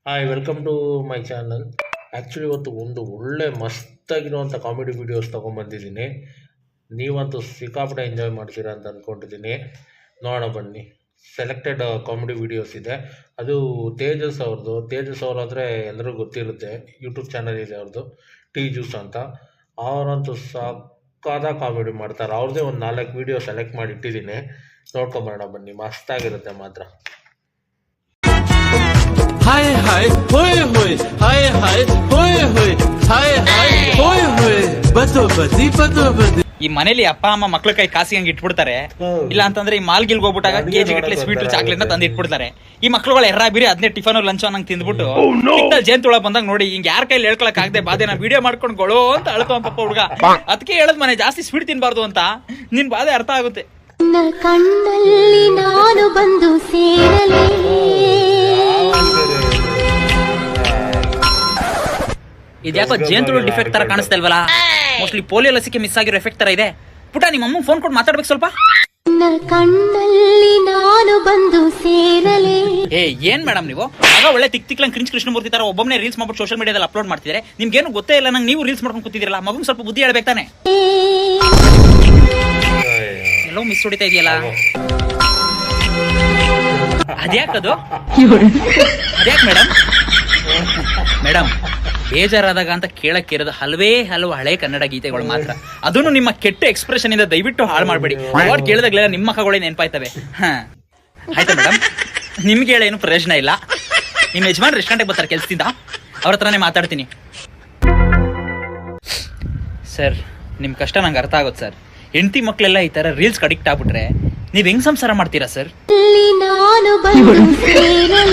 Hi welcome to my channel. Actually ಇವತ್ತು ಒಂದು ಒಳ್ಳೆ ಮಸ್ತಾಗಿರುವಂಥ ಕಾಮಿಡಿ ವೀಡಿಯೋಸ್ ತೊಗೊಂಬಂದಿದ್ದೀನಿ. ನೀವಂತೂ ಸಿಕ್ಕಾಪಟ್ಟೆ ಎಂಜಾಯ್ ಮಾಡ್ತೀರಾ ಅಂತ ಅಂದ್ಕೊಂಡಿದ್ದೀನಿ. ನೋಡೋಣ ಬನ್ನಿ. ಸೆಲೆಕ್ಟೆಡ್ ಕಾಮಿಡಿ ವೀಡಿಯೋಸ್ ಇದೆ. ಅದು ತೇಜಸ್ ಅವ್ರದ್ದು. ತೇಜಸ್ ಅವರು ಅಂದರೆ ಎಲ್ಲರಿಗೂ ಗೊತ್ತಿರುತ್ತೆ, ಯೂಟ್ಯೂಬ್ ಚಾನಲ್ ಇದೆ ಅವ್ರದ್ದು, ಟೀ ಜ್ಯೂಸ್ ಅಂತ. ಅವರಂತೂ ಸಕ್ಕದ ಕಾಮಿಡಿ ಮಾಡ್ತಾರೆ. ಅವ್ರದ್ದೇ ಒಂದು 4 ವೀಡಿಯೋ ಸೆಲೆಕ್ಟ್ ಮಾಡಿ ಇಟ್ಟಿದ್ದೀನಿ, ನೋಡ್ಕೊಂಬರೋಣ ಬನ್ನಿ. ಮಸ್ತಾಗಿರುತ್ತೆ ಮಾತ್ರ. हाय हाय होए होए हाय हाय होए होए हाय हाय होए होए बतो बती ಈ ಮನೇಲಿ ಅಪ್ಪ ಅಮ್ಮ ಮಕ್ಳ ಕೈ ಕಾಸಿ ಹಂಗೆ ಇಟ್ಬಿಡ್ತಾರೆ. ಇಲ್ಲ ಅಂತಂದ್ರೆ ಈ ಮಾಲ್ಗಿಲ್ಗೆ ಹೋಗ್ಬಿಟ್ಟಾಗ ಕೆಜಿ ಗಟ್ಟಲೆ ಸ್ವೀಟ್ ಚಾಕ್ಲೇಟ್ ತಂದು ಇಟ್ಬಿಡ್ತಾರೆ. ಈ ಮಕ್ಳುಗಳು ಎರ್ರಾ ಬೀರಿ ಅದನ್ನೇ ಟಿಫನ್ ಲಂಚ್ ನಂಗೆ ತಿಂದ್ಬಿಟ್ಟು ಜೇನ್ ತುಳ ಬಂದಾಗ ನೋಡಿ ಹಿಂಗ್ ಯಾರ ಕೈಲಿ ಹೇಳ್ಕೊಳಕ್ ಆಗದೆ ಬಾಧೆ ನಾ ವಿಡಿಯೋ ಮಾಡ್ಕೊಂಡು ಗೊಳೋ ಅಂತ ಅಳ್ಕೊ ಪಪ್ಪ ಹುಡುಗ. ಅದಕ್ಕೆ ಹೇಳದ್ ಮನೆ ಜಾಸ್ತಿ ಸ್ವೀಟ್ ತಿನ್ಬಾರ್ದು ಅಂತ. ನಿನ್ ಬಾಧೆ ಅರ್ಥ ಆಗುತ್ತೆ. ಕಣ್ಣಲ್ಲಿ ನಾನು ಬಂದು ಸೇರಲೇ ಇದ್ಯಾಕೋ ಜೇನುತುಳು ಡಿಫೆಕ್ಟ್ ತರ ಕಾಣಿಸ್ತಾ ಇಲ್ವಲ್ಲ? ಮೋಸ್ಟ್ಲಿ ಪೋಲಿಯೋ ಲಸಿಕೆ ಮಿಸ್ ಆಗಿರೋ ಎಫೆಕ್ಟ್ ತರ ಇದೆ. ಪುಟ ನಿಮ್ಮ ಅಮ್ಮ ಫೋನ್ ಕೊಟ್ಟು ಮಾತಾಡ್ಬೇಕು ಸ್ವಲ್ಪ. ಕಣ್ಣಲ್ಲಿ ನಾನು ಬಂದು ಸೇರಲೇ. ಏನ್ ಮೇಡಮ್ ನೀವು ಆಗ ಒಳ್ಳೆ ತಿಕ್ಲಂಗ್ ಕ್ರಿಂಚ್ ಕೃಷ್ಣಮೂರ್ತಿ ತರ ಒಬ್ಬೊಮ್ಮೆ ರೀಲ್ಸ್ ಮಾಡ್ಬಿಟ್ಟು ಸೋಷಿಯಲ್ ಮೀಡಿಯಾದಲ್ಲಿ ಅಪ್ಲೋಡ್ ಮಾಡ್ತಿದ್ರೆ ನಿಮ್ಗೇನು ಗೊತ್ತೇ ಇಲ್ಲ. ನಂಗೆ ನೀವು ರೀಲ್ಸ್ ಮಾಡ್ಕೊಂಡು ಕೂತಿದಿರಲ್ಲ, ಮಗು ಸ್ವಲ್ಪ ಬುದ್ಧಿ ಹೇಳ್ಬೇಕು ತಾನೆ. ಎಲ್ಲೋ ಮಿಸ್ ಹೊಡಿತಾ ಇದೆಯಲ್ಲ, ಅದ್ಯಾಕದು? ಅದ್ಯಾಕ್ ಮೇಡಮ್? ಮೇಡಮ್ ಬೇಜಾರಾದಾಗ ಅಂತ ಕೇಳಕ್ಕಿರೋದು ಹಲವು ಹಳೆ ಕನ್ನಡ ಗೀತೆಗಳು ಮಾತ್ರ. ಅದನ್ನು ನಿಮ್ಮ ಕೆಟ್ಟ ಎಕ್ಸ್ಪ್ರೆಷನ್ ಇಂದ ದಯವಿಟ್ಟು ಹಾಳು ಮಾಡಬೇಡಿ. ಅವಾರ್ಡ್ ಕೇಳಿದಾಗಲೆಲ್ಲ ನಿಮ್ಮ ಮಕ್ಕಗಳೇ ನೆನಪಾಯ್ತವೆ. ಆಯ್ತಾ ಮೇಡಮ್, ನಿಮ್ಗೆ ಹೇಳ ಏನು ಪ್ರಯೋಜನ ಇಲ್ಲ. ನಿಮ್ಮ ಯಜಮಾನ್ ಎಷ್ಟು ಗಂಟೆಗೆ ಬರ್ತಾರೆ ಕೆಲ್ಸದಿಂದ? ಅವ್ರ ಹತ್ರನೇ ಮಾತಾಡ್ತೀನಿ. ಸರ್ ನಿಮ್ ಕಷ್ಟ ನಂಗೆ ಅರ್ಥ ಆಗುತ್ತೆ ಸರ್. ಹೆಂಡತಿ ಮಕ್ಕಳೆಲ್ಲ ಈ ತರ ರೀಲ್ಸ್ ಅಡಿಕ್ಟ್ ಆಗ್ಬಿಟ್ರೆ ನೀವ್ ಹೆಂಗ್ ಸಂಸಾರ ಮಾಡ್ತೀರಾ ಸರ್? ನಾನು ಬಂದು ಸೇರಲೇ.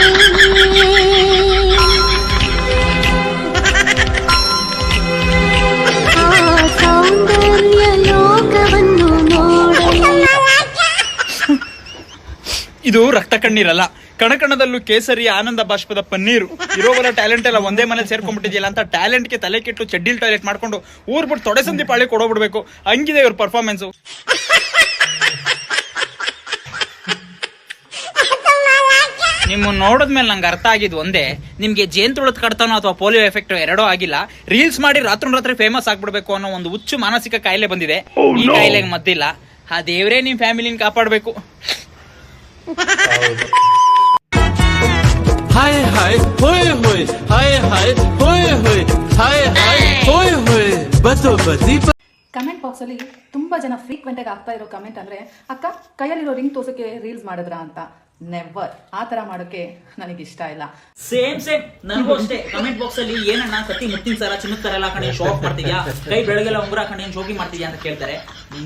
ಸೌಂದರ್ಯ ಲೋಕವನ್ನು ನೋಡಲೇ. ಇದು ರಕ್ತ ಕಣ್ಣೀರಲ್ಲ, ಕಣಕಣದಲ್ಲೂ ಕೇಸರಿ ಆನಂದ ಬಾಷ್ಪದ ಪನ್ನೀರು. ಇರೋವರ ಟ್ಯಾಲೆಂಟ್ ಎಲ್ಲ ಒಂದೇ ಮನೇಲಿ ಸೇರ್ಕೊಂಡ್ಬಿಟ್ಟಿದೆಯಲ್ಲ ಅಂತ ಟ್ಯಾಲೆಂಟ್ಗೆ ತಲೆ ಕೆಟ್ಟು ಚಡ್ಡಿಲ್ ಟಾಯ್ಲೆಟ್ ಮಾಡ್ಕೊಂಡು ಊರ್ ಬಿಟ್ಟು ತೊಡೆ ಸಂದಿ ಪಾಳಿ ಕೊಡೋಬಿಡ್ಬೇಕು. ಹಂಗಿದೆ ಇವ್ರ ಪರ್ಫಾರ್ಮೆನ್ಸ್. ನಿಮ್ಮ ನೋಡಿದ್ಮೇಲೆ ನಂಗೆ ಅರ್ಥ ಆಗಿದ್ದು ಒಂದೇ, ನಿಮ್ಗೆ ಜೇನ್ ತುಳದ್ ಕಡ್ತಾನೋ ಅಥವಾ ಪೋಲಿಯೋ ಎಫೆಕ್ಟ್ ಎರಡೂ ಆಗಿಲ್ಲ. ರೀಲ್ಸ್ ಮಾಡಿ ರಾತ್ರಿ ಫೇಮಸ್ ಆಗ್ಬಿಡ್ಬೇಕು ಅನ್ನೋ ಒಂದು ಹುಚ್ಚು ಮಾನಸಿಕ ಕಾಯಿಲೆ ಬಂದಿದೆ. ಈ ಕಾಯಿಲೆಗೆ ಮದ್ದಿಲ್ಲ. ಆ ದೇವ್ರೇ ನಿಮ್ ಫ್ಯಾಮಿಲಿನ ಕಾಪಾಡ್ಬೇಕು. हाय हाय होए होए हाय हाय होए होए हाय हाय होए होए बतो बती. ಕಮೆಂಟ್ ಬಾಕ್ಸ್ ಅಲ್ಲಿ ತುಂಬಾ ಜನ ಫ್ರೀಕ್ವೆಂಟ್ ಆಗಿ ಆಗ್ತಾ ಇರೋ ಕಮೆಂಟ್ ಅಂದ್ರೆ, ಅಕ್ಕ ಕೈಯಲ್ಲಿರೋ ರಿಂಗ್ ತೋರ್ಸೋಕೆ ರೀಲ್ಸ್ ಮಾಡಿದ್ರ ಅಂತ. ನೆವರ್. ಆ ತರ ಮಾಡೋಕೆ ನನಗೆ ಇಷ್ಟ ಇಲ್ಲ. ಸೇಮ್ ನನಗೂ ಅಷ್ಟೇ. ಕಮೆಂಟ್ ಬಾಕ್ಸ್ ಅಲ್ಲಿ ಏನಣ್ಣ ಕತ್ತಿ ಮುತ್ತಿನ ಸರ ಚಿನ್ನದ ತರ ಎಲ್ಲ ಕಡೆ ಶೋ ಆಫ್ ಮಾಡ್ತಿದ್ಯಾ, ಕೈ ಬೆಳಗೆಲ್ಲ ಉಂಗುರ ಹಾಕೊಂಡು ಏನ್ ಶೋಕಿ ಮಾಡ್ತಿದ್ಯಾ ಅಂತ ಕೇಳ್ತಾರೆ.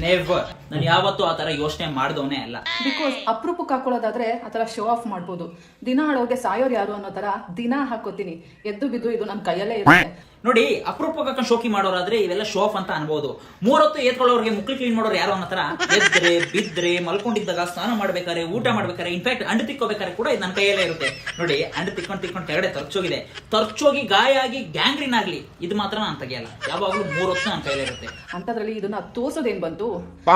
ನೆವರ್. ನಾನು ಯಾವತ್ತೂ ಆ ತರ ಯೋಚನೆ ಮಾಡಿದವನೇ ಅಲ್ಲ. ಬಿಕಾಸ್ ಅಪರೂಪಕ್ಕೆ ಹಾಕೊಳ್ಳೋದಾದ್ರೆ ಆ ತರ ಶೋ ಆಫ್ ಮಾಡ್ಬೋದು. ದಿನ ಹಾಳೋಗೆ ಸಾಯೋರು ಯಾರು ಅನ್ನೋ ತರ ದಿನ ಹಾಕೋತೀನಿ. ಎದ್ದು ಬಿದ್ದು ಇದು ನನ್ನ ಕೈಯಲ್ಲೇ ಇರುತ್ತೆ. ನೋಡಿ, ಅಪರೂಪಕ್ಕೆ ಶೋಕಿ ಮಾಡೋರಾದ್ರೆ ಇವೆಲ್ಲ ಶೋ ಆಫ್ ಅಂತ ಅನ್ಬೋದು. 3 ಹೊತ್ತು ಎತ್ಕೊಳ್ಳೋರಿಗೆ ಮುಕ್ಳು ಕ್ಲೀನ್ ಮಾಡೋರು ಯಾರು ಅನ್ನೋ ತರ ಎದ್ರೆ ಬಿದ್ರೆ ಮಲ್ಕೊಂಡಿದ್ದಾಗ, ಸ್ನಾನ ಮಾಡ್ಬೇಕಾರೆ, ಊಟ ಮಾಡ್ಬೇಕಾರೆ, ಇನ್ಫ್ಯಾಕ್ಟ್ ಅಂಡು ತಿಕ್ಕೋಬೇಕಾದ್ರೆ ಕೂಡ ಇದು ನನ್ನ ಕೈಯಲ್ಲೇ ಇರುತ್ತೆ. ನೋಡಿ, ಅಂಡು ತಿಕ್ಕೊಂಡು ತೆಗಡೆ ತರ್ಚೋಗಿದೆ. ತರ್ಚೋಗಿ ಗಾಯ ಆಗಿ ಗ್ಯಾಂಗ್ರೀನ್ ಆಗ್ಲಿ, ಇದು ಮಾತ್ರ ನಾನು ತೆಗಿಯಲ್ಲ. ಯಾವಾಗಲೂ 3 ಹೊತ್ತು ನನ್ನ ಕೈಯಲ್ಲೇ ಇರುತ್ತೆ. ಅಂತದ್ರಲ್ಲಿ ಇದನ್ನ ತೋರ್ಸೋದೇನ್ ಬಂತು?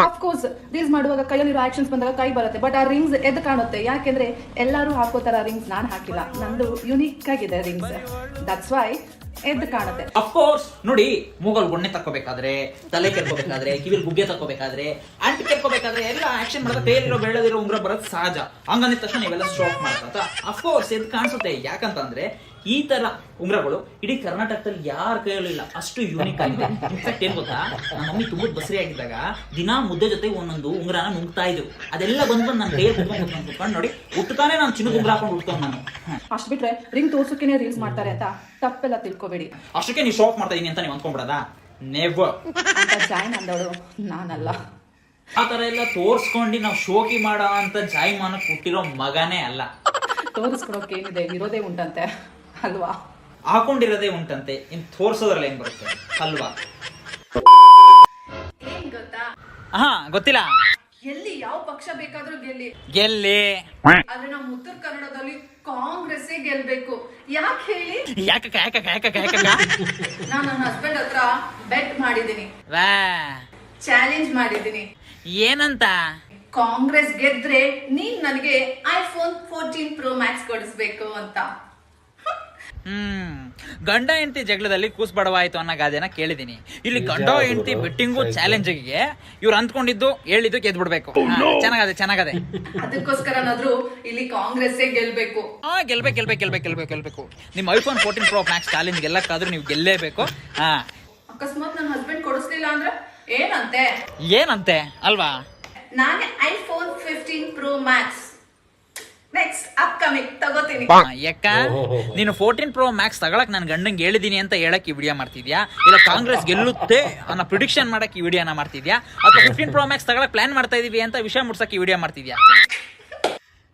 ಅಫ್ಕೋರ್ಸ್ ರೀಲ್ಸ್ ಮಾಡುವಾಗ ಕೈಯಲ್ಲಿರೋ ಆಕ್ಷನ್ಸ್ ಬಂದಾಗ ಕೈ ಬರುತ್ತೆ, ಬಟ್ ಆ ರಿಂಗ್ಸ್ ಎದ್ದು ಕಾಣುತ್ತೆ. ಯಾಕೆಂದ್ರೆ ಎಲ್ಲರೂ ಹಾಕೋತರ ರಿಂಗ್ಸ್ ನಾನು ಹಾಕಿಲ್ಲ. ನಂದು ಯುನಿಕ್ ಆಗಿದೆ ರಿಂಗ್ಸ್. ದಟ್ಸ್ ವೈ ಎದ್ದು ಕಾಣುತ್ತೆ. ಅಫ್ಕೋರ್ಸ್ ನೋಡಿ, ಮೂಗಲ್ ಗೊಣ್ಣೆ ತಕ್ಕೋಬೇಕಾದ್ರೆ, ತಲೆ ಕೆರ್ಕೋಬೇಕಾದ್ರೆ, ಕಿವಿಲ್ ಗುಗ್ಗೆ ತಕ್ಕೋಬೇಕಾದ್ರೆ, ಅಂಟ್ ಕೆರ್ಕೋಬೇಕಾದ್ರೆ ಎಲ್ಲ ಆಕ್ಷನ್ ಮಾಡಿದ್ರೆ ಕೈಯಲ್ಲಿರೋ ಬೆಳ್ಳದಿರೋ ಉಂಗ್ರ ಬರೋದು ಸಹಜ. ಹಂಗಂದಿದ ತಕ್ಷಣ ನೀವೆಲ್ಲ ಸ್ಟಾಪ್ ಮಾಡ್ತಾ ಅಫ್ಕೋರ್ಸ್ ಎದ್ದು ಕಾಣಿಸುತ್ತೆ. ಯಾಕಂತಂದ್ರೆ ಈ ತರ ಉಂಗ್ರಗಳು ಇಡೀ ಕರ್ನಾಟಕದಲ್ಲಿ ಯಾರ ಕೈಯಲ್ಲೂ ಇಲ್ಲ. ಅಷ್ಟು ಯೂನಿಕ್ ಆಗಿದೆ. ಇನ್ಫ್ಯಾಕ್ಟ್ ಏನ್ ಗೊತ್ತಾ, ನಮ್ಮ ಮಮ್ಮಿ ತುಂಬಾ ಬಸರಿ ಆಗಿದ್ದಾಗ ದಿನಾ ಮುದ್ದೆ ಜೊತೆ ಒಂದೊಂದು ಉಂಗ್ರನ ನುಂಗ್ತಾ ಇದ್ರು. ಅದೆಲ್ಲ ಬಂದು ನನ್ನ ಕೈಯಲ್ಲಿ ಕುತ್ಕೊಂಡು ನೋಡಿ ಉಟ್ಟಾನೆ ನಾನು ಚಿನ್ನದ ಉಂಗ್ರ ಹಾಕೊಂಡು ಉಟ್ಕೊಂಡು ನಾನು. ಅಷ್ಟು ಬಿಟ್ರೆ ರಿಂಗ್ ತೋರ್ಸೋಕೆನೆ ರೀಲ್ಸ್ ಮಾಡ್ತಾರೆ ಅಂತ ತಪ್ಪೆಲ್ಲ ತಿಳ್ಕೊಬೇಡಿ. ಅಷ್ಟಕ್ಕೆ ನೀವು ಶಾಪ್ ಮಾಡ್ತಾ ಇದೀನಿ ಅಂತ ನೀವು ಅನ್ಕೊಂಡ್ಬಿಡದ? ನೆವರ್. ಅಂತ ಜಾಯ್ನ್ ಅಂದವಳು ನಾನಲ್ಲ. ಆ ತರ ಎಲ್ಲ ತೋರ್ಸ್ಕೊಂಡು ನಾವು ಶೋಕಿ ಮಾಡೋ ಅಂತ ಜಾಯಮಾನಕ್ಕೆ ಹುಟ್ಟಿರೋ ಮಗನೇ ಅಲ್ಲ. ತೋರಿಸ್ಕೊಡೋಕೆ ಏನಿದೆ, ಇರೋದೇ ಉಂಟಂತೆ ಅಲ್ವಾ? ಹಾಕೊಂಡಿರೋದೇ ಉಂಟಂತೆ, ಇನ್ ತೋರ್ಸೋದ್ರಲ್ಲಿ ಏನ್ ಬರುತ್ತೆ ಅಲ್ವಾ? ಏನ್ ಗೊತ್ತಾ? ಗೊತ್ತಿಲ್ಲ. ಎಲ್ಲಿ ಯಾವ ಪಕ್ಷ ಬೇಕಾದ್ರೂ ಗೆಲ್ಲಿ, ಆದ್ರೆ ನಮ್ಮ ಉತ್ತರ ಕನ್ನಡದಲ್ಲಿ ಕಾಂಗ್ರೆಸ್ ಗೆಲ್ಬೇಕು. ಯಾಕೆ ಹೇಳಿ? ಯಾಕ ನಾನು ನನ್ನ ಹಸ್ಬೆಂಡ್ ಹತ್ರ ಬೆಟ್ ಮಾಡಿದೀನಿ, ವಾ ಚಾಲೆಂಜ್ ಮಾಡಿದೀನಿ. ಏನಂತ? ಕಾಂಗ್ರೆಸ್ ಗೆದ್ರೆ ನೀನ್ ನನಗೆ iPhone 14 Pro Max ಕೊಡಿಸ್ಬೇಕು ಅಂತ. ಗಂಡ ಹೆಂಡತಿ ಜಗಳದಲ್ಲಿ ಕೂಸ್ ಬಡವಾಯ್ತು ಅನ್ನೋ ಗಾದೆನ ಕೇಳಿದೀನಿ. ಇಲ್ಲಿ ಗಂಡ ಹೆಂಡತಿ ಬೆಟ್ಟಿಂಗು ಚಾಲೆಂಜಿಗೆ ಇವ್ರು ಅಂದ್ಕೊಂಡಿದ್ದು ಹೇಳಿದ್ದು ಗೆದ್ದು ಬಿಡ್ಬೇಕು. ಚೆನ್ನಾಗದೆ ಅದಕ್ಕೋಸ್ಕರನಾದ್ರೂ ಇಲ್ಲಿ ಕಾಂಗ್ರೆಸ್ ಗೆಲ್ಬೇಕು. ಗೆಲ್ಬೇಕು. ನಿಮ್ಮ ಐಫೋನ್ 14 Pro Max ಚಾಲೆಂಜ್ ಗೆಲ್ಲಕ್ಕಾದ್ರೂ ನೀವು ಗೆಲ್ಲೇಬೇಕು. ಅಕಸ್ಮಾತ್ ನನ್ನ ಹಸ್ಬೆಂಡ್ ಕೊಡಿಸ್ಲಿಲ್ಲ ಅಂದ್ರೆ ಏನಂತೆ ಅಲ್ವಾ? ನಾನೇ iPhone 15 Pro Max next upcoming ತಗೋತೀನಿ. ಯಾಕ ನೀನು 14 Pro Max ತಗೊಳಕ್ ನಾನು ಗಂಡಂಗೆ ಹೇಳಿದೀನಿ ಅಂತ ಹೇಳಕ್ ಈ ವಿಡಿಯೋ ಮಾಡ್ತಿದ್ಯಾ, ಇಲ್ಲ ಕಾಂಗ್ರೆಸ್ ಗೆಲ್ಲುತ್ತೆ ಅನ್ನೋ ಪ್ರಿಡಿಕ್ಷನ್ ಮಾಡಕ್ ಈ ವಿಡಿಯೋನ ಮಾಡ್ತಿದ್ಯಾ, ಅಥವಾ 15 Pro Max ತಗೊಳಕ್ ಪ್ಲಾನ್ ಮಾಡ್ತಾ ಇದೀವಿ ಅಂತ ವಿಷಯ ಮುಡ್ಸಕ್ ಈ ವಿಡಿಯೋ ಮಾಡ್ತಿದ್ಯಾ?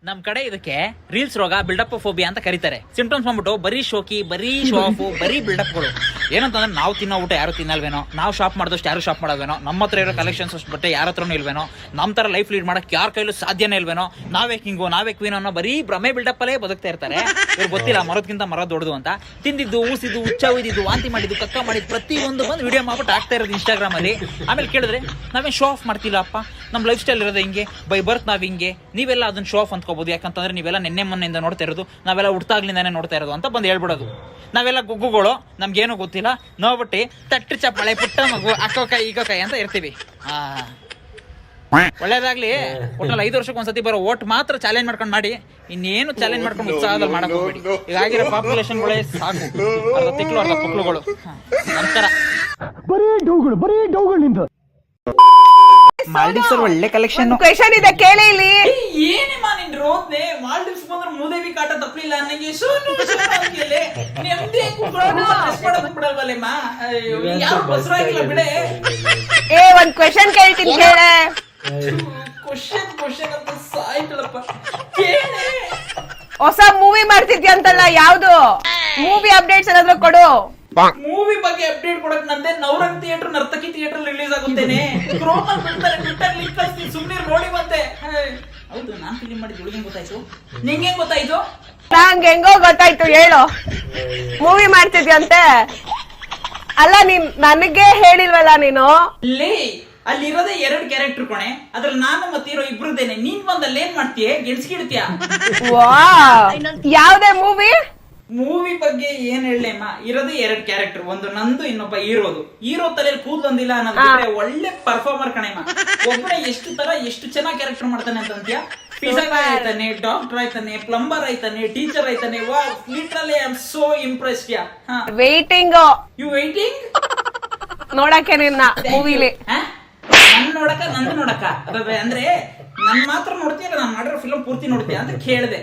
ನಮ್ ಕಡೆ ಇದಕ್ಕೆ ರೀಲ್ಸ್ ರೋಗ, ಬಿಲ್ಡಪ್ ಫೋಬಿಯಾ ಅಂತ ಕರೀತಾರೆ. ಸಿಂಪ್ಟಮ್ಸ್ ಬಂದ್ಬಿಟ್ಟು ಬರೀ ಶೋಕಿ, ಬರೀ ಶೋ ಆಫ್, ಬರೀ ಬಿಲ್ಡಪ್ಗಳು. ಏನಂತಂದ್ರೆ ನಾವು ತಿನ್ನೋ ಊಟ ಯಾರು ತಿನ್ನಲ್ವೇನೋ, ನಾವು ಶಾಪ್ ಮಾಡಿದಷ್ಟು ಯಾರು ಶಾಪ್ ಮಾಡೋವೇನೋ, ನಮ್ಮ ಹತ್ರ ಇರೋ ಕಲೆಕ್ಷನ್ಸ್ ಅಷ್ಟು ಬಟ್ಟೆ ಯಾರ ಹತ್ರನೂ ಇಲ್ವೇನೋ, ನಮ್ಮ ತರ ಲೈಫ್ ಲೀಡ್ ಮಾಡಕ್ ಯಾರ ಕೈಲೂ ಸಾಧ್ಯನೇ ಇಲ್ವೇನೋ, ನಾವೇ ಕಿಂಗು ನಾವೇ ಕ್ವೀನ್ ಅನ್ನೋ ಬರೀ ಭ್ರಮೆ ಬಿಲ್ಡಪ್ ಅಲ್ಲೇ ಬದುಕ್ತಾ ಇರ್ತಾರೆ. ಇವ್ರು ಗೊತ್ತಿಲ್ಲ ಮರದಕ್ಕಿಂತ ಮರ ದೊಡ್ಡದು ಅಂತ. ತಿಂದಿದ್ದು, ಊಸಿದ್ದು, ಹುಚ್ಚ ಒಯ್ದಿದ್ದು, ವಾಂತಿ ಮಾಡಿದ್ದು, ಕಕ್ಕ ಮಾಡಿದ್ದು ಪ್ರತಿ ಒಂದು ಬಂದು ವಿಡಿಯೋ ಮಾಡ್ಬಿಟ್ಟು ಆಗ್ತಾ ಇರೋದು ಇನ್ಸ್ಟಾಗ್ರಾಮ್ ಅಲ್ಲಿ. ಆಮೇಲೆ ಕೇಳಿದ್ರೆ ನಾವೇ ಶೋ ಆಫ್ ಮಾಡ್ತಿಲ್ಲಪ್ಪ, ನಮ್ಮ ಲೈಫ್ ಸ್ಟೈಲ್ ಇರೋದು ಹಿಂಗೆ, ಬೈ ಬರ್ತ್ ನಾವ್ ಹಿಂಗೆ, ನೀವೆಲ್ಲ ಅದನ್ನ ಶೋ ಆಫ್ ಅಂದ್ಕೋಬಹುದು. ಯಾಕಂತಂದ್ರೆ ನೀವೆಲ್ಲ ನೆನ್ನೆ ಮೊನ್ನೆಯಿಂದ ನೋಡ್ತಾ ಇರೋದು, ನಾವೆಲ್ಲ ಹುಟ್ಟಾಗ್ಲಿಂದಾನೆ ನೋಡ್ತಾ ಇರೋದು ಅಂತ ಬಂದು ಹೇಳ್ಬಿಡೋದು. ನಾವೆಲ್ಲ ಗುಗ್ಗುಗಳು, ನಮ್ಗೇನು ಗೊತ್ತಿಲ್ಲ, ನೋಡ್ಬಿಟ್ಟು ತಟ್ಟು ಚಪ್ಪಳೆ ಪುಟ್ಟ ಮಗು ಅಕ್ಕೋ ಕೈ ಈಗೋ ಕೈ ಅಂತ ಇರ್ತೀವಿ. ಒಳ್ಳೇದಾಗ್ಲಿ. ಒಟ್ಟಲ್ಲಿ 5 ವರ್ಷಕ್ಕೆ ಒಂದ್ಸತಿ ಬರೋ ಓಟ್ ಮಾತ್ರ ಚಾಲೆಂಜ್ ಮಾಡ್ಕೊಂಡು ಮಾಡಿ, ಇನ್ನೇನು ಚಾಲೆಂಜ್ ಮಾಡ್ಕೊಂಡು ಉತ್ಸಾಹದಲ್ಲಿ ಮಾಡಕ್ ಹೋಗ್ಬೇಡಿ. ಈಗಾಗಿರೋ ಪಾಪ್ಯುಲೇಷನ್ಗಳೇ ಸಾಕು, ಅರ್ಧ ತಿಕ್ಲು ಅರ್ಧ ಪುಕ್ಳುಗಳು. ನಂತರ ಮಾಲ್ಡೀವ್ಸ್ ಅಲ್ಲಿ ಒಳ್ಳೆ ಕಲೆಕ್ಷನ್. ಕ್ವೆಶ್ಚನ್ ಇದೆ ಕೇಳಿ ಇಲ್ಲಿ. ಏನೇಮ್ಮ ನಿನ್ ರೋದ್ನೆ ಮಾಲ್ಡೀವ್ಸ್ ಬಂದ್ರೆ ಮೂದೇವಿ ಕಾಟ ತಪ್ಪಲಿಲ್ಲ ನನಗೆ. ಬಿಡೆ ಒಂದ್ ಕ್ವೆಶ್ಚನ್ ಕೇಳ್ತೀನಿ ಕೇಳೆ. ಕ್ವಶನ್ ಅಂತ ಸಾಯ್ತಳಪ್ಪ. ಕೇಳೆ. ಹೊಸ ಮೂವಿ ಮಾಡ್ತಿದ್ಯಾ ಅಂತಲ್ಲ, ಯಾವ್ದು ಮೂವಿ ಅಪ್ಡೇಟ್ಸ್ ಏನಾದ್ರು ಕೊಡು. ಮೂವಿ ಬಗ್ಗೆ ಅಪ್ಡೇಟ್ ಕೊಡಕ್ ನಂದೇ ನವರಂಗ್ ಥಿಯೇಟರ್, ನರ್ತಕಿ ಥಿಯೇಟರ್ ರಿಲೀಸ್ ಆಗುತ್ತೇನೆ. ಕ್ರೋಮಲ್ ಬಿಡ್ತಾರೆ, ಟ್ವಿಟ್ಟರ್ ಲಿಂಕ್ ಕಳಿಸ್ತೀನಿ, ಸುಮ್ನೆ ನೋಡಿ ಮತ್ತೆ. ಹೌದು, ನಾನ್ ಫಿಲ್ಮ್ ಮಾಡಿದ್ದು ಹುಡುಗಿ ಗೊತ್ತಾಯ್ತು, ನಿಂಗೆ ಗೊತ್ತಾಯ್ತು? ನಂಗೆ ಹೆಂಗೋ ಗೊತ್ತಾಯ್ತು, ಹೇಳು. ಮೂವಿ ಮಾಡ್ತಿದ್ಯಂತೆ ಅಲ್ಲ, ನೀನ್ ನನಗೆ ಹೇಳಿಲ್ವಲ್ಲ ನೀನು. ಅಲ್ಲಿರೋದೇ 2 ಕ್ಯಾರೆಕ್ಟರ್ ಕೊಣೆ, ಅದ್ರಲ್ಲಿ ನಾನು ಮತ್ತಿರೋ ಇಬ್ರದೇನೆ. ನೀನ್ ಬಂದಲ್ಲಿ ಏನ್ ಮಾಡ್ತೀಯ? ಗೆಲ್ಸ್ಕಿಡ್ತೀಯ. ಯಾವ್ದೇ ಮೂವಿ ಬಗ್ಗೆ ಏನ್ ಹೇಳಮ್ಮ, ಇರೋದೇ 2 ಕ್ಯಾರೆಕ್ಟರ್, ಒಂದು ನಂದು, ಇನ್ನೊಬ್ಬ ಹೀರೋ ತಲೆಯಲ್ಲಿ ಕೂದಲೊಂದಿಲ್ಲ ಅನ್ನೋದು ಒಳ್ಳೆ ಪರ್ಫಾರ್ಮರ್ ಕಣೆಮ್ಮ. ಒಬ್ಬನೇ ಎಷ್ಟು ಚೆನ್ನಾಗಿ ಕ್ಯಾರೆಕ್ಟರ್ ಮಾಡ್ತಾನೆ ಅಂತಂತೀಯ. ಪಿಜ್ಜಾ ಬಾಯ್ ಆಯ್ತಾನೆ, ಡಾಕ್ಟರ್ ಆಯ್ತಾನೆ, ಪ್ಲಂಬರ್ ಆಯ್ತಾನೆ, ಟೀಚರ್ ಆಯ್ತಾನೆ. ವಾ, literally I am so impressed. Waiting you waiting ನೋಡಕ್ಕೆ ನಿನ್ನ ಮೂವಿಲಿ. ನಂದು ನೋಡಕ ಅಂದ್ರೆ ನನ್ ಮಾತ್ರ ನೋಡ್ತೀಯ, ನಾನು ಮಾಡಿರೋ ಫಿಲ್ಮ್ ಪೂರ್ತಿ ನೋಡ್ತೀಯ ಅಂತ ಕೇಳಿದೆ.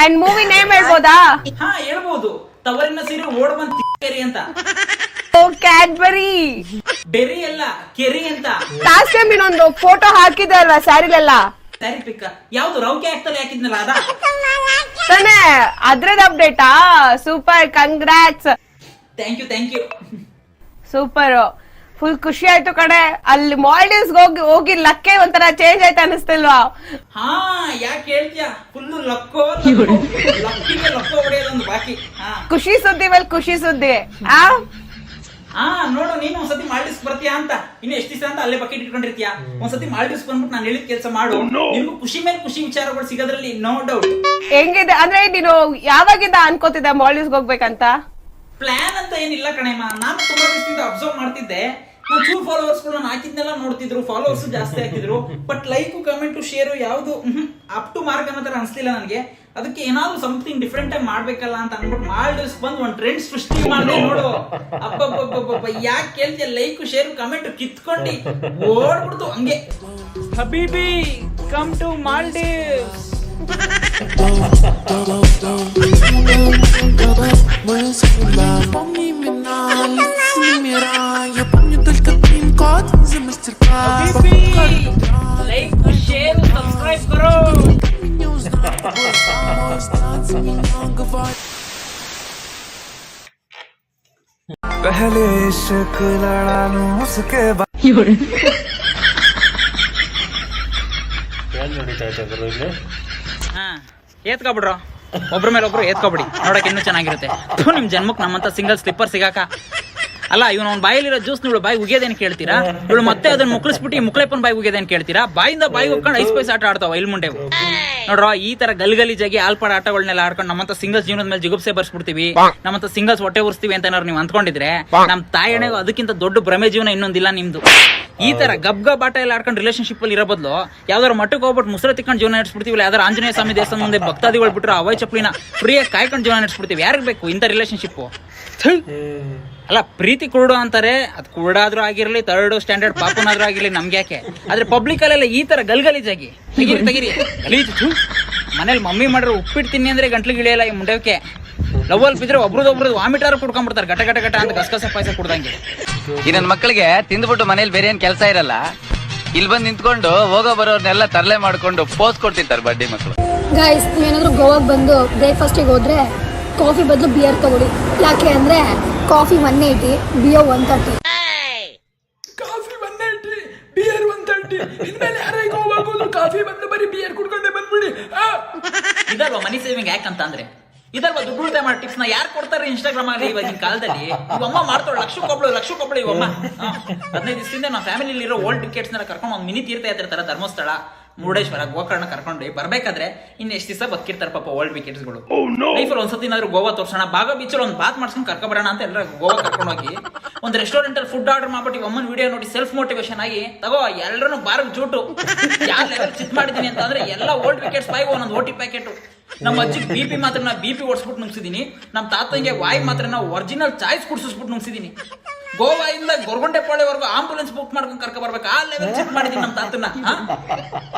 ಅಂಡ್ ಮೂವಿ ನೇಮ್ ಹೇಳ್ಬೋದಾ? ಹಾ ಹೇಳ್ಬೋದು. ತವರಿನ ಸೀರೆ ಓಡ್ ಬಂದ್ ಕೆರಿ ಅಂತ. ಕ್ಯಾಡ್ಬರಿ ಬೆರಿ ಅಲ್ಲ, ಕೆರಿ ಅಂತ. ಲಾಸ್ಟ್ ಟೈಮ್ ಇನ್ನೊಂದು ಫೋಟೋ ಹಾಕಿದೆ ಅಲ್ವಾ ಸ್ಯಾರಿಲೆಲ್ಲ, ಸ್ಯಾರಿ ಪಿಕ್ ಯಾವ್ದು ರೌಕೆ ಆಗ್ತಲ್ಲ ಹಾಕಿದ್ನಲ್ಲ ಅದ ತಾನೇ? ಅದ್ರದ್ದು ಅಪ್ಡೇಟಾ? Super, congrats. Thank you. Super, full ಖುಷಿ ಆಯ್ತು ಕಡೆ. ಅಲ್ಲಿ ಮಾಲ್ಡೀವ್ಸ್ ಹೋಗಿ ಲಕ್ಕೆ ಒಂಥರ ಚೇಂಜ್ ಆಯ್ತು ಅನಿಸ್ತಿಲ್ವಾ? ಹಾ, ಯಾಕೆ ಹೇಳ್ತೀಯ? ಫುಲ್ ಲಕ್ಕೋ ಹೊಡೆಯೋದೊಂದು ಬಾಕಿ. ಖುಷಿ ಸುದ್ದಿ ಮೇಲೆ ಖುಷಿ ಸುದ್ದಿ. ನೋಡು, ನೀನು ಒಂದ್ಸತಿ ಮಾಲ್ಡೀವ್ಸ್ ಬರ್ತೀಯಾ ಅಂತ. ಇನ್ನು ಎಷ್ಟು ದಿವಸ ಅಂತ ಅಲ್ಲೇ ಬಕೆಟ್ ಇಟ್ಕೊಂಡಿರ್ತೀಯ. ಒಂದ್ಸತಿ ಮಾಲ್ಡೀವ್ಸ್ ಬಂದ್ಬಿಟ್ಟು ನಾನು ಹೇಳಿದ ಕೆಲಸ ಮಾಡು. ನಿಮ್ಗೂ ಖುಷಿ ಮೇಲೆ ಖುಷಿ ವಿಚಾರಗಳು ಸಿಗೋದ್ರಲ್ಲಿ ನೋ ಡೌಟ್. ಹೆಂಗಿದೆ ಅಂದ್ರೆ, ನೀನು ಯಾವಾಗಿಂದ ಅನ್ಕೋತಿದ್ದೆ ಮಾಲ್ಡೀವ್ಸ್ ಹೋಗ್ಬೇಕಂತ? ಪ್ಲಾನ್ ಅಂತ ಏನಿಲ್ಲ ಕಣೆಮ್ಮ. ನಾನು ತುಂಬಾ ದಿವಸದಿಂದ ಅಬ್ಸರ್ವ್ ಮಾಡ್ತಿದ್ದೆ. ನಾನು ಚೂರ್ ಫಾಲೋವರ್ಸ್ ನಾನು ಹಾಕಿದ್ನೆಲ್ಲ ನೋಡ್ತಿದ್ರು, ಫಾಲೋವರ್ಸ್ ಜಾಸ್ತಿ ಆಗ್ತಿದ್ರು. ಬಟ್ ಲೈಕ್, ಕಮೆಂಟ್, ಶೇರ್ ಯಾವ್ದು ಅಪ್ ಟು ಮಾರ್ಕ್ ಅನ್ನೋ ತರ ಅನ್ಸ್ಲಿಲ್ಲ ನನಗೆ. ಅದಕ್ಕೆ ಏನಾದ್ರು ಸಮಥಿಂಗ್ ಡಿಫ್ರೆಂಟ್ ಆಗಿ ಮಾಡ್ಬೇಕಲ್ಲ ಅಂತ ಅನ್ಬಿಟ್ಟು ಮಾಲ್ಡೀವ್ಸ್ ಬಂದು ಒಂದು ಟ್ರೆಂಡ್ ಸೃಷ್ಟಿ ಮಾಡಿದೆ ನೋಡು. ಅಬ್ಬಬ್ಬಬ್ಬ, ಯಾಕೆ ಕೇಳ್ತೀಯ? ಲೈಕ್, ಶೇರ್, ಕಮೆಂಟ್ ಕಿತ್ಕೊಂಡು ಓಡ್ಬಿಡ್ತು ಹಂಗೆ. ಹಬೀಬಿ come to Maldives. Like share subscribe करो. पहले इश्क लड़ा लूं उसके बाद. ಏನ್ ನಡೀತಾ ಇದೆ ಗುರು ಇಲ್ಲಿ? ಏತ್ಕೊಬಿಡ್ರು, ಒಬ್ರ ಮೇಲೆ ಒಬ್ರು ಏತ್ಕೊಬಿಡಿ, ನೋಡಕ್ ಇನ್ನೂ ಚೆನ್ನಾಗಿರುತ್ತೆ. ನಿಮ್ ಜನ್ಮಕ್ ನಮ್ಮಂತ ಸಿಂಗಲ್ ಸ್ಲಿಪ್ಪರ್ ಸಿಗಾಕ. ಅಲ್ಲ ಇವನು ಅವ್ನ ಬಾಯಲ್ಲಿರೋ ಜ್ಯೂಸ್ ಇವಳು ಬಾಯಿ ಉಗಿಯೋದೇನು ಕೇಳ್ತೀರಾ? ಇವಳು ಮತ್ತೆ ಅದನ್ನ ಮುಕ್ಳಿಸ್ಬಿಟ್ಟು ಮುಕ್ಳೆಪ್ಪನ ಬಾಯಿ ಉಗಿಯೋದೇನು ಕೇಳ್ತೀರಾ? ಬಾಯಿಂದ ಬಾಯಿ ಹೋಗ್ಕೊಂಡು ಐಸ್ ಪೈಸ್ ಆಟ ಆಡ್ತಾವ ಇಲ್ಲಿ ಮುಂಡೆ ನೋಡ್ರ. ಈ ತರ ಗಲಿಜಾಗಿ ಆಲ್ಪಾಡ ಆಟಗಳನ್ನೆಲ್ಲ ಆಡ್ಕೊಂಡು ನಮ್ಮಂತ ಸಿಂಗಲ್ಸ್ ಜೀವನದ ಮೇಲೆ ಜಿಗುಪ್ಸೆ ಬರ್ಸ್ಬಿಡ್ತೀವಿ, ನಮ್ಮಂತ ಸಿಂಗಲ್ಸ್ ಹೊಟ್ಟೆ ಉರ್ಸ್ತೀವಿ ಅಂತ ಏನಾದ್ರು ನೀವು ಅಂದ್ಕೊಂಡಿದ್ರೆ ನಮ್ ತಾಯಣೆಗೂ ಅದಕ್ಕಿಂತ ದೊಡ್ಡ ಭ್ರಮೆ ಜೀವನ ಇನ್ನೊಂದಿಲ್ಲ ನಿಮ್ದು. ಈ ತರ ಗಬ್ ಆಟ ಎಲ್ಲ ಆಡ್ಕೊಂಡು ರಿಲೇಶನ್ಶಿಪ್ ಅಲ್ಲಿ ಇರೋ ಬದಲು ಯಾವ್ದಾರು ಮಟ್ಟಕ್ಕೆ ಹೋಗ್ಬಿಟ್ಟು ಮುಸ್ರೆ ತಿಕ್ಕೊಂಡು ಜೀವನ ನಡೆಸ್ಬಿಡ್ತೀವಿ, ಯಾವ್ದಾರು ಆಂಜನೇಯ ಸ್ವಾಮಿ ದೇವಸ್ಥಾನ ಮುಂದೆ ಭಕ್ತಾದಿಗಳು ಬಿಟ್ಟರೆ ಅವೈ ಚಪ್ಪಲಿನ ಫ್ರೀಯಾಗಿ ಕಾಯ್ಕೊಂಡು ಜೀವನ ನಡೆಸ್ಬಿಡ್ತೀವಿ. ಯಾರಿಗೆ ಬೇಕು ಇಂಥ ರಿಲೇಶನ್ಶಿಪ್? ಅಲ್ಲ ಪ್ರೀತಿ ಕುರುಡು ಅಂತಾರೆ, ಅದು ಕುರುಡಾದ್ರೂ ಆಗಿರ್ಲಿ, ಥರ್ಡ್ ಸ್ಟ್ಯಾಂಡರ್ಡ್ ಪಾಪನಾದ್ರೂ ಆಗಿರ್ಲಿ, ನಮ್ಗೆ ಯಾಕೆ? ಆದ್ರೆ ಪಬ್ಲಿಕ್ ಅಲ್ಲೆಲ್ಲ ಈ ತರ ಗಲೀಜಾಗಿ ತೆಗಿರಿ ಗಲೀಜು. ಮನೇಲಿ ಮಮ್ಮಿ ಮಾಡ್ರೆ ಉಪ್ಪಿಟ್ಟು ತಿನ್ನಿ ಅಂದ್ರೆ ಗಂಟ್ಲಿಗೆ ಇಳಿಯಲ್ಲ ಈ ಮುಂಡಕ್ಕೆ. ಲವ್ ಅಲ್ಲಿ ಬಿದ್ರೆ ಒಬ್ರದೊಬ್ರದ್ದು ವಾಮಿಟಾರು ಕುಡ್ಕೊಂಡ್ಬಿಡ್ತಾರೆ ಗಟ ಅಂತ ಗಸಗಸ ಪಾಯಸ ಕುಡ್ದಂಗೆ. ಈ ನನ್ನ ಮಕ್ಕಳಿಗೆ ತಿಂದ್ಬಿಟ್ಟು ಮನೇಲಿ ಬೇರೆ ಏನ್ ಕೆಲಸ ಇರಲ್ಲ, ಇಲ್ಲಿ ಬಂದು ನಿಂತ್ಕೊಂಡು ಹೋಗೋ ಬರೋರ್ನೆಲ್ಲ ತರಲೆ ಮಾಡ್ಕೊಂಡು ಪೋಸ್ ಕೊಡ್ತಿರ್ತಾರೆ ಬಡ್ಡಿ ಮಕ್ಕಳು. ಗೈಸ್, ನೀವೇನಾದ್ರೂ ಗೋವಾಗೆ ಬಂದು ಬ್ರೇಕ್ಫಾಸ್ಟಿಗೆ ಹೋದ್ರೆ ಕಾಫಿ ಬದಲು ಬಿಯರ್ ತಗೊಳ್ಳಿ. ಯಾಕೆ ಅಂದ್ರೆ ಕಾಫಿ 180, ಬಿಯರ್ 130. Coffee 180, beer 130. ಇನ್ಮೇಲೆ ಯಾರೇ ಗೋವಾಗೆ ಹೋದ್ರು ಕಾಫಿ ಬಂದು ಬರೀ ಬಿಯರ್ ಕುಡ್ಕೊಂಡೆ ಬಂದ್ಬಿಡಿ. ಇದಲ್ವಾ ಮನಿ ಸೇವಿಂಗ್ ಯಾಕೆ ಅಂತ ಅಂದ್ರೆ? ಇದಲ್ವಾ ದುಡ್ಡು ಉಳಿತಾಯ ಮಾಡೋ ಟಿಪ್ಸ್ ನ ಯಾರು ಕೊಡ್ತಾರೆ ಇನ್ಸ್ಟಾಗ್ರಾಮ್ ಅಲ್ಲಿ ಇವಾಗಿನ ಕಾಲದಲ್ಲಿ? ಇವಮ್ಮ ಮಾಡ್ತಾಳೆ ಲಕ್ಷಕ್ಕೊಬ್ಳು ಇವಮ್ಮ. 15 ದಿವಸದಿಂದ ನಾವು ಫ್ಯಾಮಿಲಿ ಇರೋ ಓಲ್ಡ್ ಟಿಕೆಟ್ಸ್ ನೆಲ್ಲ ಕರ್ಕೊಂಡು ಒಂದು ಮಿನಿ ತೀರ್ಥಯಾತ್ರೆ ಧರ್ಮಸ್ಥಳ, ಮುರುಡೇಶ್ವರ, ಗೋಕರ್ಣ ಕರ್ಕೊಂಡು ಬರ್ಬೇಕಾದ್ರೆ ಇನ್ನು ಎಷ್ಟು ದಿವಸ ಬದುಕಿರ್ತಾರೆ ಪಾಪ ಓಲ್ಡ್ ವಿಕೆಟ್ಸ್ಗಳು. ಲೈಫಲ್ಲಿ ಒಂದ್ಸತಿನಾದ್ರೂ ಗೋವಾ ತೋರ್ಸೋಣ, ಬಾಗ ಬೀಚಲ್ಲಿ ಒಂದು ಬಾತ್ ಮಾಡ್ಸ್ಕೊಂಡು ಕರ್ಕೊಬರೋಣ ಅಂತ ಎಲ್ಲರೂ ಗೋವಾ ಕರ್ಕೊಂಡು ಹೋಗಿ ಒಂದು ರೆಸ್ಟೋರೆಂಟ್ ಅಲ್ಲಿ ಫುಡ್ ಆರ್ಡರ್ ಮಾಡ್ಬಿಟ್ಟು ಅಮ್ಮನ ವಿಡಿಯೋ ನೋಡಿ ಸೆಲ್ಫ್ ಮೋಟಿವೇಶನ್ ಆಗಿ ತಗೋ ಎಲ್ಲರೂ ಬಾರ್ಗ್ ಜೂಟು ಯಾವ ಲೆವೆಲ್ ಚಿತ್ ಮಾಡಿದೀನಿ ಅಂತ ಅಂದ್ರೆ ಎಲ್ಲ ಓಲ್ಡ್ ವಿಕೆಟ್ಸ್ ಬಾಯಿಗೆ ಒಂದೊಂದು ಓಟಿ ಪ್ಯಾಕೆಟ್. ನಮ್ಮ ಅಜ್ಜಿಗೆ BP ಮಾತ್ರ ನಾ BP ಓಡಿಸ್ಬಿಟ್ಟು ನುಗ್ಸಿದೀನಿ, ನಮ್ಮ ತಾತಂಗೆ ವಾಯಿ ಮಾತ್ರ ನಾವು ಒರಿಜಿನಲ್ ಚಾಯ್ಸ್ ಕುಡಿಸ್ಬಿಟ್ಟು ನುಗ್ಸಿದೀನಿ. ಗೋವಾದಿಂದ ಗೊರಗೊಂಡೆಪಾಳ್ಯವರೆಗೂ ಆಂಬುಲೆನ್ಸ್ ಬುಕ್ ಮಾಡ್ಕೊಂಡು ಕರ್ಕೊ ಬರ್ಬೇಕು, ಆ ಲೆವೆಲ್ ಚೆಕ್ ಮಾಡಿದೀನಿ ನಮ್ಮ ತಾತನ್ನ.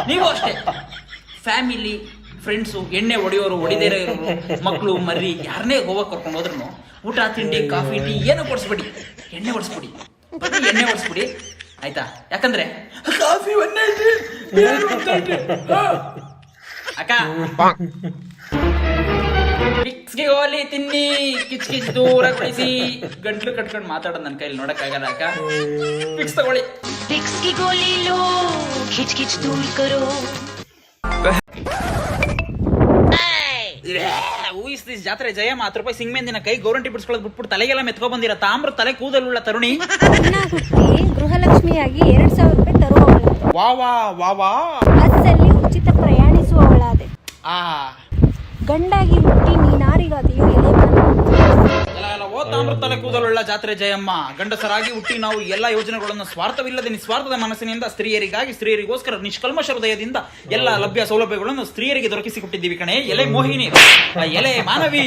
ನೀವು ಅಷ್ಟೇ ಫ್ಯಾಮಿಲಿ ಫ್ರೆಂಡ್ಸು, ಎಣ್ಣೆ ಹೊಡೆಯೋರು, ಹೊಡಿದೇರೋ ಇರೋರು, ಮಕ್ಕಳು ಮರಿ ಯಾರನ್ನೇ ಗೋವಾಕ್ಕೆ ಕರ್ಕೊಂಡು ಹೋದ್ರು ಊಟ ತಿಂಡಿ ಕಾಫಿ ಟೀ ಏನು ಕೊಡಿಸ್ಬಿಡಿ, ಎಣ್ಣೆ ಹೊಡಿಸ್ಬಿಡಿ ಆಯ್ತಾ? ಯಾಕಂದ್ರೆ ಕಾಫಿ 180, ಬಿಯರ್ 130. ಅಕ್ಕ ಮಿಕ್ಸ್ಗೆ ಹೋಲಿ ತಿನ್ನಿ, ಕಿಚ್ ದೂರ ಕೊಡಿಸಿ, ಗಂಟ್ಲು ಕಟ್ಕೊಂಡು ಮಾತಾಡೋದು ನನ್ನ ಕೈಲಿ ನೋಡಕ್ಕಾಗಲ್ಲ ಅಕ್ಕ. ಫಿಕ್ಸ್ ತಗೊಳ್ಳಿ. की गोली लो, खिच खिच दूर करो. ಊಹಿಸ್ ದಿಸ್ ಜಾತ್ರೆ ಜಯಮ್ಮ 10 ರೂಪಾಯಿ ಸಿಂಗ್ಮೇಂದಿನ ಕೈ ಗೌರಂಟಿ ಬಿಡಿಸ್ಕೊಳ್ಳೋದು ಬಿಟ್ಬಿಟ್ಟು ತಲೆಗೆಲ್ಲ ಮೆತ್ಕೊ ಬಂದಿರ ತಾಮ್ರ ತಲೆ ಕೂದಲುಳ್ಳ ತರುಣಿ ಗೃಹಲಕ್ಷ್ಮಿಯಾಗಿ 2000 ರೂಪಾಯಿ ತರುವವಳು. ವಾ ಬಸ್ಸಲ್ಲಿ ಉಚಿತ ಪ್ರಯಾಣಿಸುವವಳಾದೆ. ಗಂಡಾಗಿ ಹುಟ್ಟಿ ನೀನಾರಿಗಾದೆಯೋ ಎಲ್ಲ ಓ ತಾಮ್ರ ತಲೆ ಕೂದಲುಳ್ಳ ಜಾತ್ರೆ ಜಯಮ್ಮ. ಗಂಡಸರಾಗಿ ಹುಟ್ಟಿ ನಾವು ಎಲ್ಲ ಯೋಜನೆಗಳನ್ನು ಸ್ವಾರ್ಥವಿಲ್ಲದೆ ನಿಸ್ವಾರ್ಥದ ಮನಸ್ಸಿನಿಂದ ಸ್ತ್ರೀಯರಿಗಾಗಿ, ಸ್ತ್ರೀಯರಿಗೋಸ್ಕರ ನಿಷ್ಕಲ್ಮಶ ಹೃದಯದಿಂದ ಎಲ್ಲ ಲಭ್ಯ ಸೌಲಭ್ಯಗಳನ್ನು ಸ್ತ್ರೀಯರಿಗೆ ದೊರಕಿಸಿಕೊಟ್ಟಿದ್ದೀವಿ ಕಣೆ. ಎಲೆ ಮೋಹಿನಿ, ಎಲೆ ಮಾನವಿ.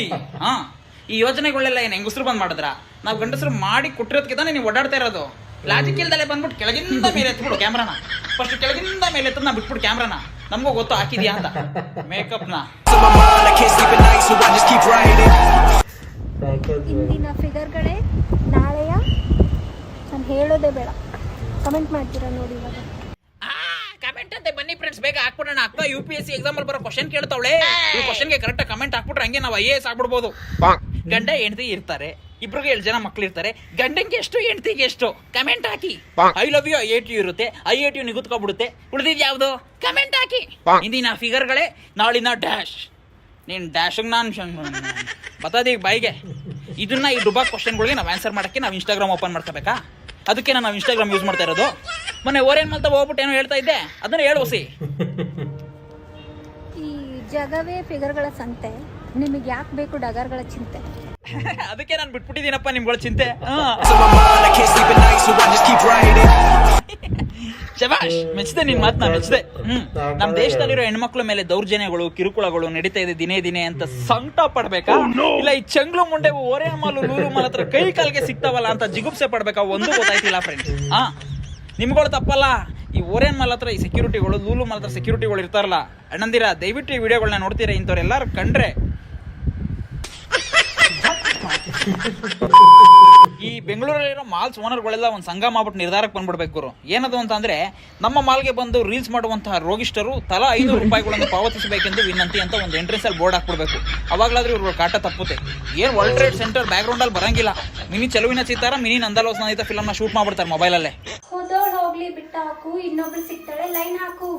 ಈ ಯೋಜನೆಗಳೆಲ್ಲ ಏನು ಹೆಂಗಸರು ಬಂದ್ ಮಾಡಿದ್ರ? ನಾವು ಗಂಡಸರು ಮಾಡಿ ಕೊಟ್ಟಿರೋದಕ್ಕೆ ತಾನೇ ನೀವು ಓಡಾಡ್ತಾ ಇರೋದು. ಲಾಜಿಕ್ ಇಲ್ದಲೆ ಬಂದ್ಬಿಟ್ಟು ಕೆಳಗಿಂದ ಮೇಲೆ ಎತ್ಬಿಡು ಕ್ಯಾಮ್ರಾನ. ಫಸ್ಟ್ ಕೆಳಗಿಂದ ಮೇಲೆ ಎತ್ತದ ನಾ ಬಿಟ್ಬಿಟ್ಟು ಕ್ಯಾಮ್ರಾನ. ನಮಗೂ ಗೊತ್ತು ಹಾಕಿದ್ಯಾ ಅಂತ ಮೇಕಪ್ನ. ಇಂದಿನ ಫಿಗರ್ಗಳೇ ನಾಳೆಯ ನಾನು ಹೇಳೋದೇ ಬೇಡ, ಕಮೆಂಟ್ ಮಾಡ್ತೀರಾ ನೋಡಿ ಇವಾಗ. ಕಮೆಂಟ್ ಅಂತ ಬನ್ನಿ ಫ್ರೆಂಡ್ಸ್, ಬೇಗ ಹಾಕ್ಬಿಡೋಣ. ಅಕ್ಕ UPSC ಎಕ್ಸಾಮ್ ಅಲ್ಲಿ ಬರೋ ಕ್ವಶನ್ ಕೇಳ್ತಾವಳೆ, ಈ ಕ್ವಶನ್ಗೆ ಕರೆಕ್ಟ್ ಕಮೆಂಟ್ ಹಾಕ್ಬಿಟ್ರೆ ಹಂಗೆ ನಾವು IAS ಆಗ್ಬಿಡ್ಬೋದು. ಗಂಡ ಹೆಂಡತಿ ಇರ್ತಾರೆ, ಇಬ್ರಿಗೆ 7 ಜನ ಮಕ್ಳು ಇರ್ತಾರೆ. ಗಂಡಂಗೆ ಎಷ್ಟು ಹೆಂಡತಿಗೆ ಎಷ್ಟು ಕಮೆಂಟ್ ಹಾಕಿ. I love you I hate you ಇರುತ್ತೆ, I hate you ನಿಗುತ್ಕೊಬಿಡುತ್ತೆ. ಉಳಿದಿದ್ ಯಾವ್ದು? ಕಮೆಂಟ್ ಹಾಕಿ. ಇಂದಿನ ಫಿಗರ್ಗಳೇ ನಾಳಿನ ಡ್ಯಾಶ್. ನೀನ್ ಡ್ಯಾಶ್ ನಾನು ಬತಾದೀಗ ಬಾಯಿಗೆ. ಇದನ್ನ ಈ ಡುಬಾ ಕ್ವಶನ್ಗಳಿಗೆ ನಾವು ಆನ್ಸರ್ ಮಾಡಕ್ಕೆ ನಾವು ಇನ್ಸ್ಟಾಗ್ರಾಮ್ ಓಪನ್ ಮಾಡ್ಕೋಬೇಕಾ? ಅದಕ್ಕೆ ನಾವು ಇನ್ಸ್ಟಾಗ್ರಾಮ್ ಯೂಸ್ ಮಾಡ್ತಾ ಇರೋದು. ಮೊನ್ನೆ ಓರೇನ್ ಮಲ್ತ ಹೋಗ್ಬಿಟ್ಟು ಏನೋ ಹೇಳ್ತಾ ಇದ್ದೆ, ಅದನ್ನ ಹೇಳುವಸಿ. ಈ ಜಗವೇ ಫಿಗರ್ಗಳ ಸಂತೆ, ನಿಮಗೆ ಯಾಕೆ ಬೇಕು ಡಗರ್ಗಳ ಚಿಂತೆ? ಅದಕ್ಕೆ ನಾನು ಬಿಟ್ಬಿಟ್ಟಿದ್ದೀನಪ್ಪ ನಿಮ್ಗಳ ಚಿಂತೆ. ಶಬಾಷ್, ಮೆಚ್ಚಿದೆ ನಿನ್ ಮಾತನ್ನ, ಮೆಚ್ಚಿದೆ. ನಮ್ಮ ದೇಶದಲ್ಲಿರೋ ಹೆಣ್ಮಕ್ಳ ಮೇಲೆ ದೌರ್ಜನ್ಯಗಳು, ಕಿರುಕುಳಗಳು ನಡೀತಾ ಇದೆ ದಿನೇ ಅಂತ ಸಂಕಟ ಪಡ್ಬೇಕಾ? ಇಲ್ಲ ಈ ಚಂಗ್ಲು ಮುಂಡೆ ಓರೆ ಮಾಲು ಲೂಲು ಮಾಲ್ ಹತ್ರ ಕೈ ಕಾಲಿಗೆ ಸಿಗ್ತಾವಲ್ಲ ಅಂತ ಜಿಗುಪ್ಸೆ ಪಡ್ಬೇಕಾ? ಒಂದು ಗೊತ್ತಾಯ್ತಿಲ್ಲ ಫ್ರೆಂಡ್ಸ್. ನಿಮ್ಗಳು ತಪ್ಪಲ್ಲ. ಈ ಓರೇನ್ ಮಾಲ್ ಹತ್ರ ಈ ಸೆಕ್ಯೂರಿಟಿಗಳು, ಲೂಲು ಮಾಲ್ ಹತ್ರ ಸೆಕ್ಯೂರಿಟಿಗಳು ಇರ್ತಾರಲ್ಲ, ಅಣ್ಣಂದಿರ ದಯವಿಟ್ಟು ಈ ವಿಡಿಯೋಗಳನ್ನ ನೋಡ್ತೀರಾ. ಇಂಥವ್ರು ಎಲ್ಲಾರು ಕಂಡ್ರೆ ಈ ಬೆಂಗಳೂರಲ್ಲಿರೋ ಮಾಲ್ಸ್ ಓನರ್ಗಳೆಲ್ಲ ಒಂದು ಸಂಘ ಮಾಡ್ಬಿಟ್ಟು ನಿರ್ಧಾರಕ್ಕೆ ಬಂದ್ಬಿಡ್ಬೇಕು ಗುರು. ಏನದು ಅಂತಂದ್ರೆ, ನಮ್ಮ ಮಾಲ್ಗೆ ಬಂದು ರೀಲ್ಸ್ ಮಾಡುವಂತಹ ರೋಗಿಷ್ಠರು ತಲಾ 500 ರೂಪಾಯಿಗಳನ್ನು ಪಾವತಿಸಬೇಕೆಂದು ವಿನಂತಿ ಅಂತ ಒಂದು ಎಂಟ್ರೆನ್ಸ್ ಅಲ್ಲಿ ಬೋರ್ಡ್ ಹಾಕ್ಬಿಡ್ಬೇಕು. ಅವಾಗ್ಲಾದ್ರೂ ಇವ್ರ ಕಾಟ ತಪ್ಪುತ್ತೆ. ಏನ್ world trade centre back ground ಅಲ್ಲಿ ಬರಂಗಿಲ್ಲ. ಮಿನಿ ಚೆಲುವಿನ ಚಿತ್ತಾರ, ಮಿನಿ ನಂದಲೋ ಸ್ನೇಹಿತ ಫಿಲಮ್ ನ ಶೂಟ್ ಮಾಡ್ಬಿಡ್ತಾರೆ ಮೊಬೈಲಲ್ಲೇ. ಹೋಗ್ಲಿ ಬಿಟ್ಟ ಹಾಕು, ಇನ್ನೊಬ್ರು ಸಿಗ್ತಾಳೆ ಲೈನ್ ಹಾಕು.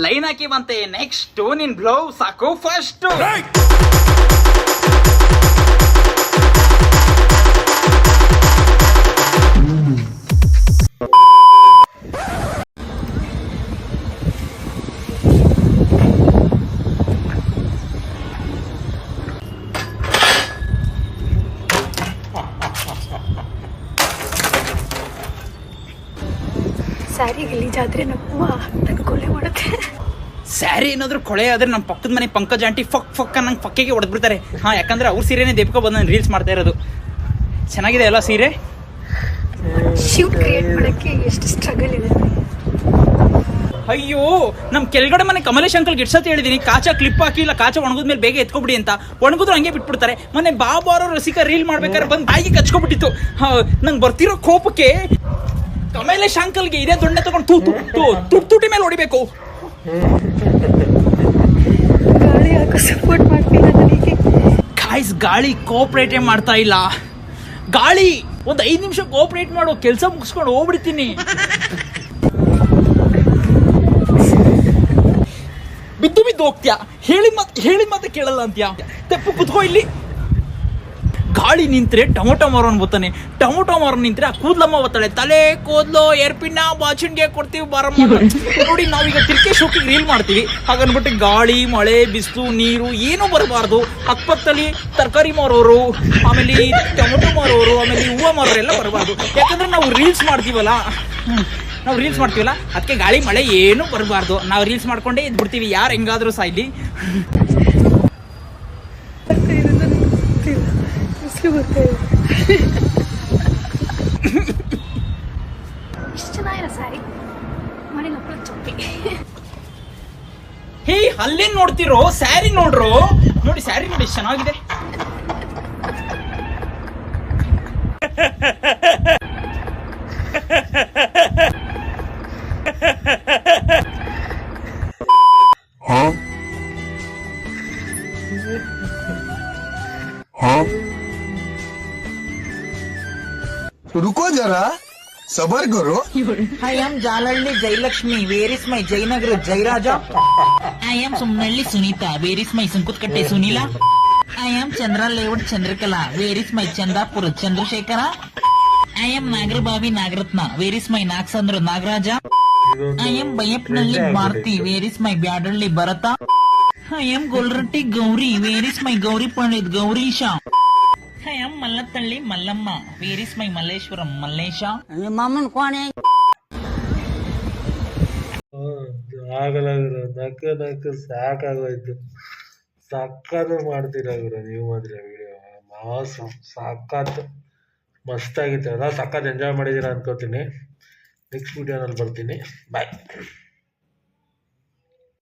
ಲೈನ್ ಹಾಕಿ ಬಂತೆ. ನೆಕ್ಸ್ಟ್ ನಿನ್ ಬ್ಲೌಸ್ ಹಾಕು ಫಸ್ಟ್. ಸ್ಯಾರಿ ಗಲೀಜಾದ್ರೆ ನಮ್ಮವ್ವ ನನ್ನ ಕೊಲೆ ಮಾಡುತ್ತೆ. ಸ್ಯಾರಿ ಏನಾದ್ರು ಕೊಳೆ ಆದ್ರೆ ನಮ್ಮ ಪಕ್ಕದ ಮನೆ ಪಂಕಜ್ ಆಂಟಿ ಫಕ್ ನಂಗೆ ಪಕ್ಕೆಗೆ ಹೊಡೆದ್ಬಿಡ್ತಾರೆ. ಹಾ, ಯಾಕಂದ್ರೆ ಅವ್ರ ಸೀರೆನೇ ದೇಪಿಕೋ ಬಂದು ನಾನು ರೀಲ್ಸ್ ಮಾಡ್ತಾ ಇರೋದು. ಚೆನ್ನಾಗಿದೆ ಅಲ್ಲ ಸೀರೆ? ಶೂಟ್ ಕ್ರಿಯೇಟ್ ಮಾಡೋಕ್ಕೆ ಎಷ್ಟು ಸ್ಟ್ರಗಲ್ ಇದೆ. ಅಯ್ಯೋ, ನಮ್ ಕೆಳಗಡೆ ಮನೆ ಕಮಲೇಶ್ ಅಂಕಲ್ಗೆ ಎಷ್ಟು ಸತಿ ಹೇಳಿದೀನಿ, ಕಾಚ ಕ್ಲಿಪ್ ಹಾಕಿ ಇಲ್ಲ ಕಾಚ ಒಣಗಿದ್ಮೇಲೆ ಬೇಗ ಎತ್ಕೊಬಿಡಿ ಅಂತ. ಒಣಗಿದ್ರು ಹಂಗೆ ಬಿಟ್ಬಿಡ್ತಾರೆ. ಮೊನ್ನೆ ಬಾಬಾರೋ ರಸಿಕಾ ರೀಲ್ ಮಾಡ್ಬೇಕಾದ್ರೆ ಬಂದು ಬಾಯಿಗೆ ಕಚ್ಕೊಬಿಟ್ಟಿತ್ತು. ನಂಗೆ ಬರ್ತಿರೋ ಕೋಪಕ್ಕೆ ಕಮಲೇಶ್ ಅಂಕಲ್ಗೆ ಇದೇ ದೊಣ್ಣೆ ತಗೊಂಡು ತುಟಿ ಮೇಲೆ ಹೊಡಿಬೇಕು. ಗಾಳಿ ಯಾಕೋ ಸಪೋರ್ಟ್ ಮಾಡ್ತಿಲ್ಲ ನನಗೆ. ಗಾಯ್ಸ್, ಗಾಳಿ ಕೋಆಪರೇಟೇ ಮಾಡ್ತಾ ಇಲ್ಲ. ಗಾಳಿ ಒಂದು 5 ನಿಮಿಷ ಕೋಆಪರೇಟ್ ಮಾಡೋ, ಕೆಲಸ ಮುಗಿಸ್ಕೊಂಡು ಹೋಗ್ಬಿಡ್ತೀನಿ. ಬಿದ್ದು ಹೋಗ್ತೀಯಾ? ಹೇಳಿದ ಮತ್ತೆ ಕೇಳಲ್ಲ ಅಂತ್ಯಾ? ತೆಪ್ಪು ಕುತ್ಕೋ ಇಲ್ಲಿ. ಗಾಳಿ ನಿಂತ್ರೆ ಟೊಮೊಟೊ ಮಾರೋನ್ ಬರ್ತಾನೆ, ಟೊಮೊಟೊ ಮಾರೋನ್ ನಿಂತ್ರೆ ಆ ಕೂದ್ಲಮ್ಮ ಬರ್ತಾಳೆ. ತಲೆ ಕೂದ್ಲು ಏರ್ಪಿನ್ನ ಬಾಚಿನ್ಗೆ ಕೊಡ್ತೀವಿ ಬಾರಮ್ಮ. ನೋಡಿ, ನಾವೀಗ ತಿರ್ಕೆ ಶೋಕಿಗೆ ರೀಲ್ ಮಾಡ್ತೀವಿ. ಹಾಗನ್ಬಿಟ್ಟು ಗಾಳಿ, ಮಳೆ, ಬಿಸಿಲು, ನೀರು ಏನೂ ಬರಬಾರ್ದು. ಅಕ್ಕಪಕ್ಕದಲ್ಲಿ ತರಕಾರಿ ಮಾರೋರು, ಆಮೇಲೆ ಟೊಮೊಟೊ ಮಾರೋರು, ಆಮೇಲೆ ಹೂವು ಮಾರೋರು ಎಲ್ಲ ಬರಬಾರ್ದು. ಯಾಕಂದ್ರೆ ನಾವು ರೀಲ್ಸ್ ಮಾಡ್ತೀವಲ್ಲ, ಅದಕ್ಕೆ ಗಾಳಿ ಮಳೆ ಏನೂ ಬರಬಾರ್ದು. ನಾವು ರೀಲ್ಸ್ ಮಾಡ್ಕೊಂಡೇ ಇದ್ಬಿಡ್ತೀವಿ, ಯಾರು ಹೆಂಗಾದ್ರೂ ಸಾಯ್ಲಿ. ಇಷ್ಟು ಚೆನ್ನಾಗಿರೋ ಸ್ಯಾರಿ ಮನೇಲಿ ಹಾಕೊಳ್ಳೋದು ಚಪ್ಪಿ. ಹೇ, ಅಲ್ಲೇನ್ ನೋಡ್ತಿರೋ? ಸ್ಯಾರಿ ನೋಡ್ರು. ನೋಡಿ ಸ್ಯಾರಿ ನೋಡಿ, ಎಷ್ಟು ಚೆನ್ನಾಗಿದೆ. रुको जरा सबर करो. I am Jalalli Jailakshmi. Where is my Jainagar Jairaja? I am Sumnalli Sunita. Where is my Sunkutkette Sunila? I am Chandra Layout Chandrakala. Where is my Chandapur Chandrasekhara? I am Nagarbavi Nagaratna. Where is my Nagsandra Nagaraja? I am Bayapnalli Bharti. Where is my Byadalli Bharata? I am Golratti Gauri. Where is my Gauri Pandit Gaurisha? I am Mallatalli Mallamma. Where is my Malleshwaram Mallesha? Maman Kwane. ಆಗಲಾಗಿರೋ ನಕ್ಕ ಸಾಕಾಗೋಯ್ತು. ಸಕ್ಕತ್ತು ಮಾಡ್ತೀರಾ ಗುರು ನೀವು ಮಾತ್ರ video. ಮಾಸು ಸಕ್ಕತ್ತು ಮಸ್ತಾಗಿತ್ತು. ಎಲ್ಲ ಸಕ್ಕತ್ತು enjoy ಮಾಡಿದ್ದೀರಾ ಅನ್ಕೋತೀನಿ. Next ವಿಡಿಯೋನಲ್ಲಿ ಬರ್ತೀನಿ. ಬಾಯ್.